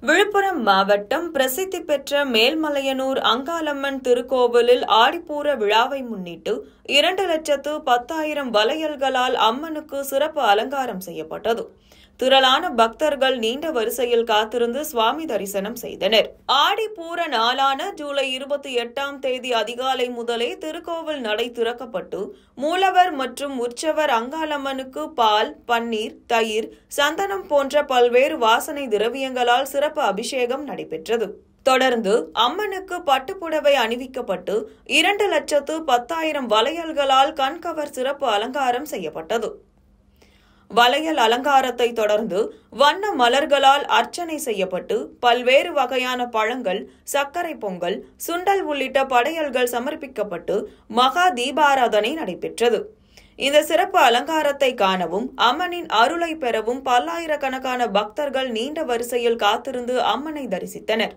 விழுப்புரம் மாவட்டம் பிரசித்தி பெற்ற மேல்மலையனூர் அங்காளம்மன் திருக்கோவிலில் ஆடிப்பூர விழாவை முன்னிட்டு 2,10,000 வளையல்களால் அம்மனுக்கு சிறப்பு அலங்காரம் செய்யப்பட்டது. திரளான பக்தர்கள் நீண்ட வரிசையில் காத்திருந்து சுவாமி தரிசனம் செய்தனர். ஆடிப்பூர நாளான ஜூலை 28ஆம் தேதி அதிகாலை முதலே திருக்கோவில் நடை திறக்கப்பட்டு மூலவர் மற்றும் உற்சவர் அங்காளம்மனுக்கு பால், பன்னீர், தயிர், சந்தனம் போன்ற பல்வேறு வாசனை திரவியங்களால் சிறப்பு அபிஷேகம் நடைபெற்றது. தொடர்ந்து அம்மனுக்கு பட்டுப்புடவை அணிவிக்கப்பட்டு 2,10,000 வளையல்களால் கண்கவர் சிறப்பு அலங்காரம் செய்யப்பட்டது. வளையல் அலங்காரத்தை தொடர்ந்து வண்ண மலர்களால் அர்ச்சனை செய்யப்பட்டு பல்வேறு வகையான பழங்கள், சர்க்கரை பொங்கல், சுண்டல் உள்ளிட்ட படையல்கள் சமர்ப்பிக்கப்பட்டு மகா தீபாராதனை நடைபெற்றது. இந்த சிறப்பு அலங்காரத்தை காணவும் அம்மனின் அருளை பெறவும் பல்லாயிரக்கணக்கான பக்தர்கள் நீண்ட வரிசையில் காத்திருந்து அம்மனை தரிசித்தனர்.